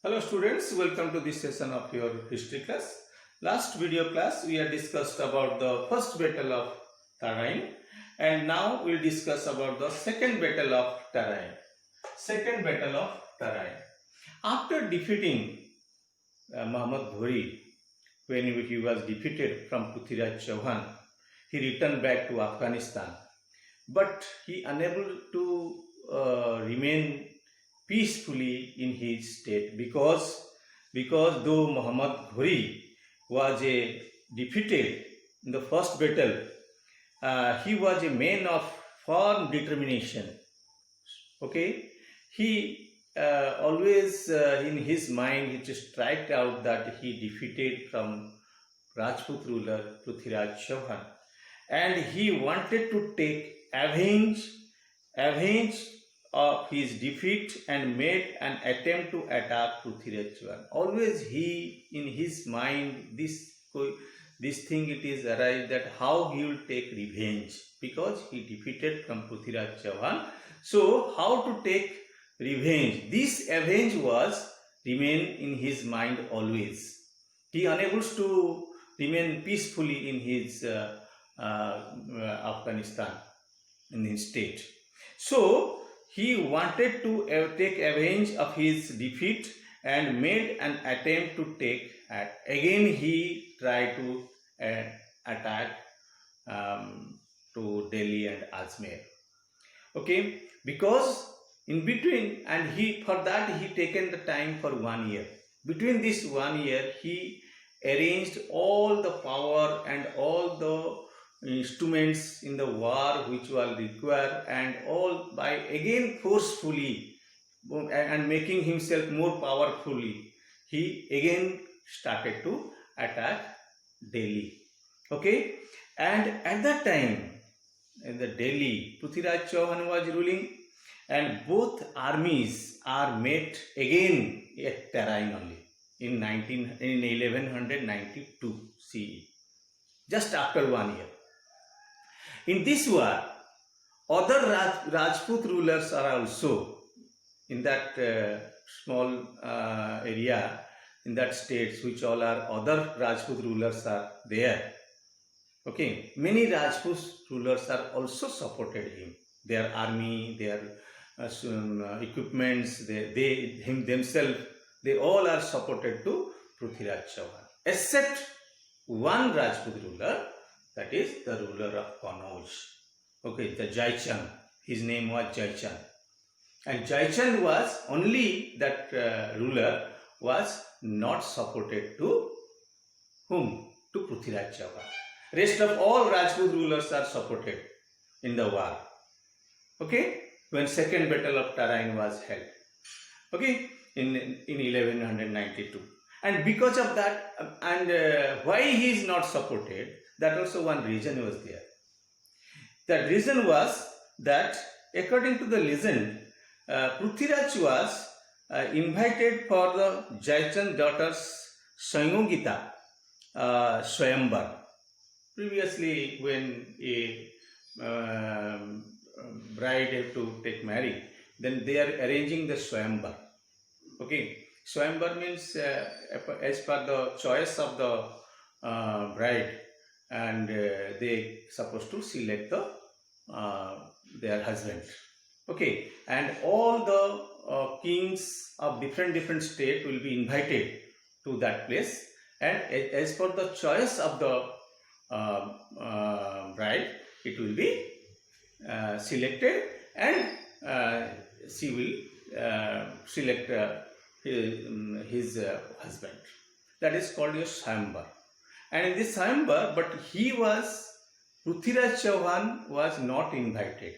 Hello students, welcome to this session of your history class. Last video class we had discussed about the first battle of Tarain, and now we'll discuss about the second battle of Tarain. Second battle of Tarain. After defeating Muhammad Ghori, when he was defeated from Prithviraj Chauhan, he returned back to Afghanistan, but he unable to remain peacefully in his state because though Muhammad Ghori was defeated in the first battle, he was a man of firm determination. Okay, he always in his mind he just striked out that he defeated from Rajput ruler Prithviraj Chauhan, and he wanted to take avenge of his defeat and made an attempt to attack Prithviraj Chauhan. Always he in his mind this thing it is arise that how he will take revenge because he defeated from Prithviraj Chauhan. So how to take revenge? This avenge was remain in his mind always. He unable to remain peacefully in his Afghanistan, in his state. So he wanted to take revenge of his defeat and made an attempt to take again he tried to attack to Delhi and Ajmer. Okay, because in between, and for that he taken the time for 1 year. Between this 1 year he arranged all the power and all the instruments in the war which were required, and all by again forcefully and making himself more powerfully, he again started to attack Delhi. Okay, and at that time in the Delhi, Prithviraj Chauhan was ruling, and both armies are met again at Tarain only in 1192 CE, just after 1 year. In this war, other Rajput rulers are also in that small area, in that states, which all are other Rajput rulers are there. Okay, many Rajput rulers are also supported him. Their army, their equipments, themselves, they all are supported to Prithviraj Chauhan, except one Rajput ruler, that is the ruler of Kanauj. Okay, the Jaichand. His name was Jaichand. And Jaichand was only that ruler was not supported to whom? To Prithviraj Chauhan. Rest of all Rajput rulers are supported in the war. Okay, when second battle of Tarain was held. Okay, in 1192. And because of that, and why he is not supported, that also one reason was there. The reason was that according to the legend, Prithviraj was invited for the Jaichand daughter's Sanyogita Swayamvar. Previously, when a bride have to take marriage, then they are arranging the Swayamvar. Okay, Swayamvar means as per the choice of the bride, and they supposed to select the their husband. Okay, and all the kings of different state will be invited to that place, and as per the choice of the bride, it will be selected, and she will select his husband. That is called a Swayamvar. And in this Swayamvar, but Prithviraj Chauhan was not invited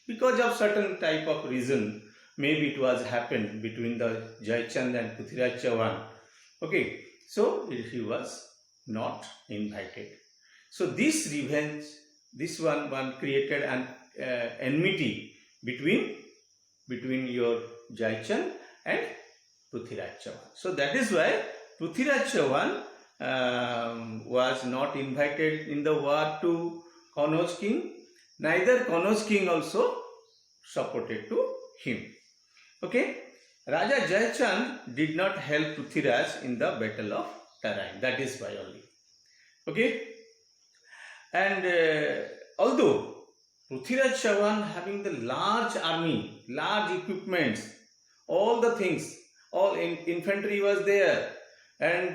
because of certain type of reason. Maybe it was happened between the Jaichand and Prithviraj Chauhan. Okay, so he was not invited. So this revenge, this one created an enmity between your Jaichand and Prithviraj Chauhan. So that is why Prithviraj Chauhan was not invited in the war to Kanauj king. Neither Kanauj king also supported to him. Okay, Raja Jayachand did not help Prithviraj in the battle of Tarain. That is why only. Okay. And although Prithviraj Chauhan having the large army, large equipments, all the things, all infantry was there, and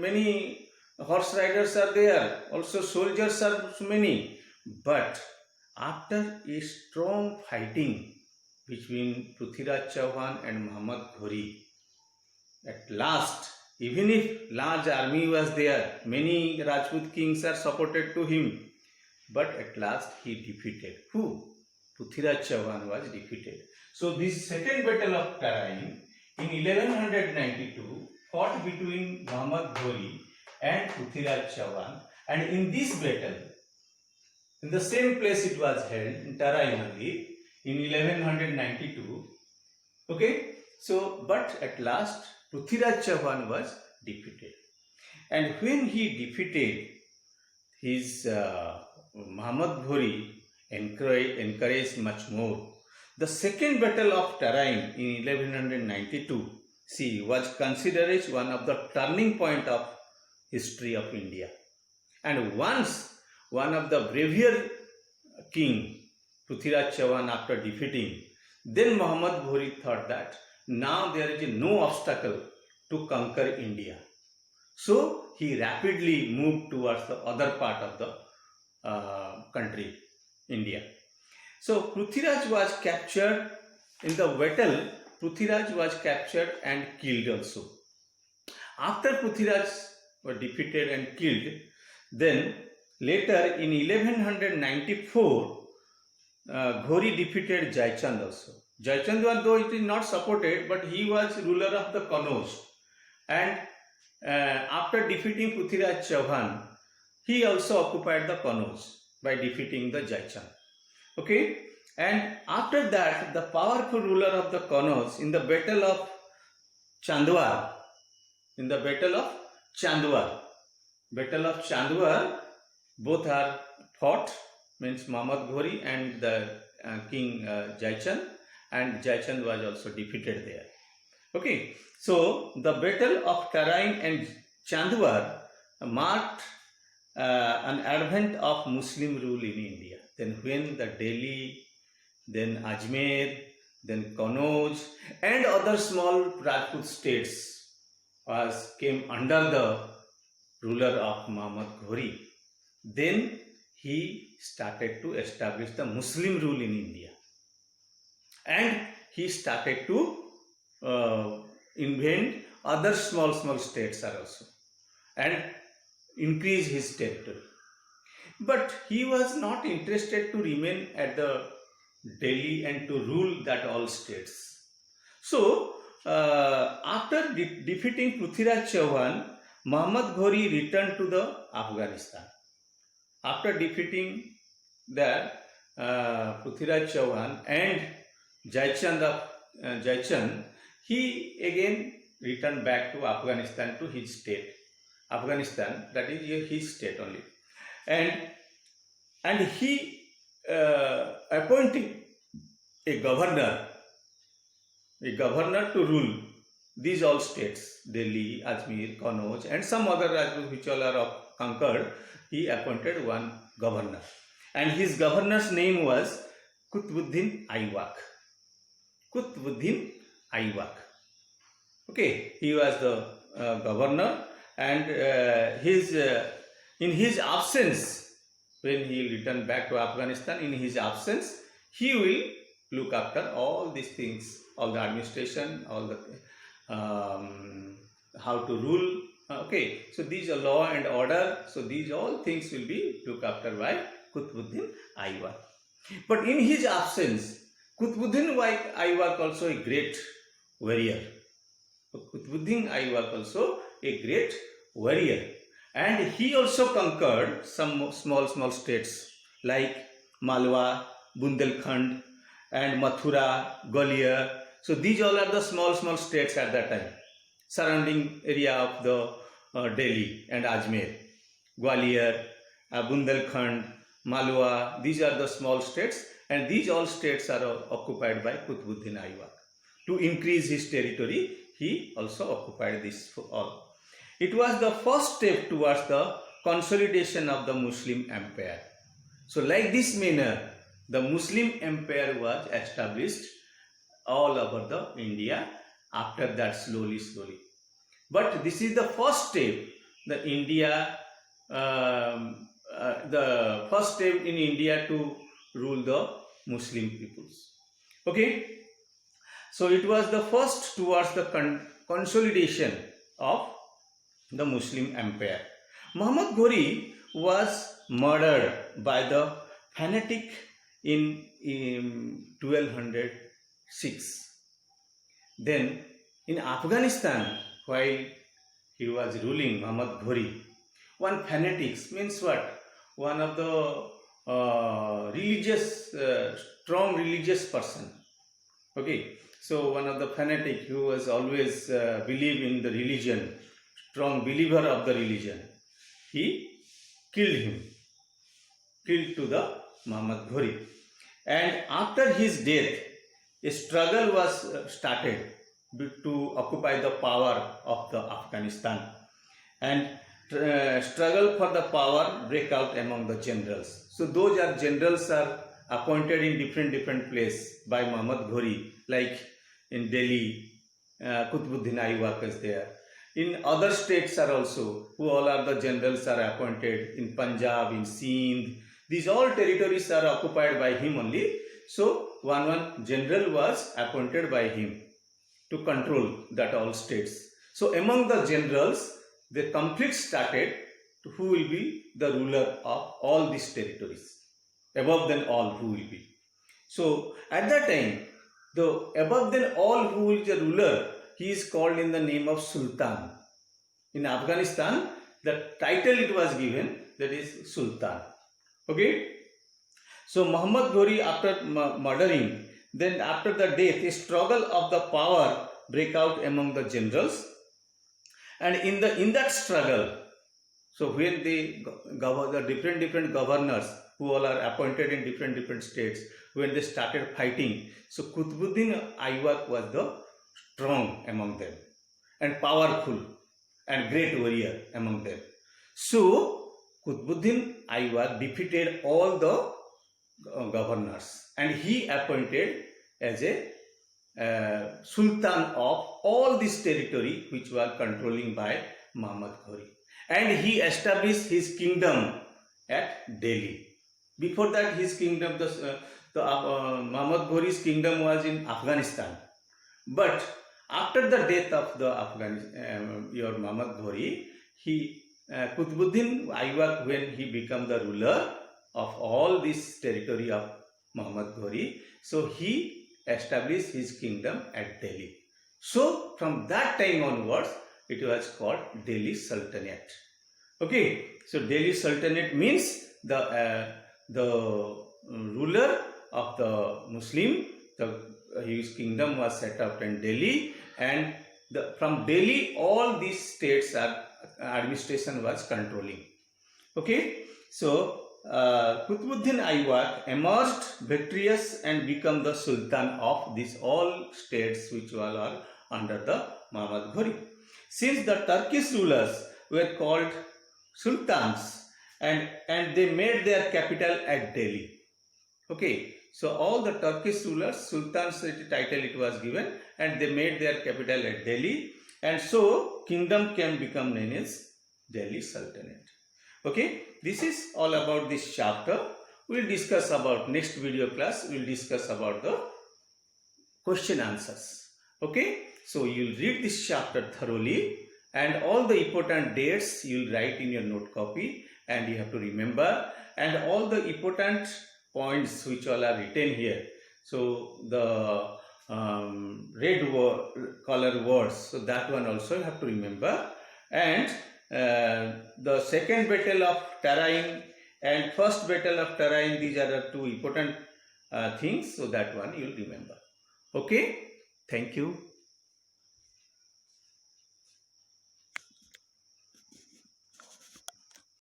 many horse riders are there, also soldiers are many. But after a strong fighting between Prithviraj Chauhan and Muhammad Ghori, at last, even if large army was there, many Rajput kings are supported to him, but at last he defeated. Who? Prithviraj Chauhan was defeated. So this second battle of Tarain in 1192 fought between Muhammad Ghori and Prithviraj Chauhan, and in this battle, in the same place it was held, in Tarain only, in 1192. Okay, so but at last Prithviraj Chauhan was defeated, and when he defeated his Muhammad Ghori encouraged much more. The second battle of Tarain in 1192, see, was considered as one of the turning point of history of India. And once one of the braver king, Prithviraj Chauhan, after defeating, then Muhammad Ghori thought that now there is no obstacle to conquer India. So he rapidly moved towards the other part of the country, India. So Prithviraj was captured in the battle. Prithviraj was captured and killed also. After Prithviraj was defeated and killed, then later in 1194, Ghori defeated Jayachand also. Jayachand, though it is not supported, but he was ruler of the Kannauj. And after defeating Prithviraj Chauhan, he also occupied the Kannauj by defeating the Jayachand. Okay, and after that, the powerful ruler of the Kannauj in the battle of Chandwar, both are fought, means Muhammad Ghori and the King Jayachand, and Jayachand was also defeated there. Okay, so the battle of Tarain and Chandwar marked an advent of Muslim rule in India. Then when the Delhi, then Ajmer, then Kannauj and other small Rajput states came under the ruler of Muhammad Ghori, then he started to establish the Muslim rule in India, and he started to invent other small states also and increase his territory. But he was not interested to remain at the Delhi and to rule that all states. So after defeating Prithviraj Chauhan, Muhammad Ghori returned to the Afghanistan. After defeating the Prithviraj Chauhan and Jayachand, he again returned back to Afghanistan, to his state. Afghanistan, that is his state only. And he appointed a governor to rule these all states, Delhi, Ajmer, Kannauj and some other Rajputs which all are conquered. He appointed one governor, and his governor's name was Qutbuddin Aiwak. Okay, he was the governor, and in his absence, when he returned back to Afghanistan, in his absence, he will look after all these things, all the administration, all the how to rule. Okay, so these are law and order. So these all things will be looked after by Qutbuddin Aiwak. But in his absence, Qutbuddin Aiwak also a great warrior. And he also conquered some small states like Malwa, Bundelkhand and Mathura, Gwalior. So these all are the small states at that time, surrounding area of the Delhi and Ajmer. Gwalior, Bundelkhand, Malwa, these are the small states, and these all states are occupied by Qutbuddin Aiwak. to increase his territory, he also occupied this all. It was the first step towards the consolidation of the Muslim empire. So like this manner, the Muslim empire was established all over the India. After that, slowly. But this is the first step. The first step in India to rule the Muslim peoples. Okay. So it was the first towards the consolidation of the Muslim empire. Muhammad Ghori was murdered by the fanatic in 1206. Then in Afghanistan, while he was ruling, Muhammad Ghori, one fanatic means what? One of the strong religious person. Okay, so one of the fanatic who was always believe in the religion, strong believer of the religion, he killed to the Muhammad Ghori. And after his death, a struggle was started to occupy the power of the Afghanistan, and struggle for the power break out among the generals. So those generals are appointed in different place by Muhammad Ghori, like in Delhi, Qutbuddin Aiwak is there. In other states are also, who all are the generals are appointed in Punjab, in Sindh. These all territories are occupied by him only. So one general was appointed by him to control that all states. So among the generals, the conflict started to who will be the ruler of all these territories. Above than all, who will be. So at that time, the above than all who is the ruler, he is called in the name of Sultan. In Afghanistan, the title it was given, that is Sultan. Okay. So Muhammad Ghori, after murdering, then after the death, a struggle of the power break out among the generals. And in that struggle, so when the different governors who all are appointed in different states, when they started fighting, so Qutbuddin Aiwak was the strong among them and powerful and great warrior among them. So Qutbuddin Aiwak defeated all the governors and he appointed as a Sultan of all this territory which was controlling by Muhammad Ghori, and he established his kingdom at Delhi. Before that, his kingdom, Muhammad Ghori's kingdom was in Afghanistan. But after the death of the Muhammad Ghori, Qutbuddin Aiwak, when he became the ruler of all this territory of Muhammad Ghori, so he established his kingdom at Delhi. So from that time onwards, it was called Delhi Sultanate. Okay, so Delhi Sultanate means the ruler of the Muslim, his kingdom was set up in Delhi, and from Delhi all these states administration was controlling. Okay, so Qutbuddin Aiwak emerged victorious and became the Sultan of these all states which all are under the Muhammad Ghori. Since the Turkish rulers were called Sultans and they made their capital at Delhi. Okay, so all the Turkish rulers, Sultans title it was given, and they made their capital at Delhi, and so kingdom can become known as Delhi Sultanate. Okay, this is all about this chapter. We will discuss about next video class. We will discuss about the question answers. Okay, so you will read this chapter thoroughly, and all the important dates you will write in your note copy, and you have to remember, and all the important points which all are written here. So the red color words, so that one also you have to remember, and the second battle of Tarain and first battle of Tarain, these are the two important things, so that one you will remember. Okay, thank you.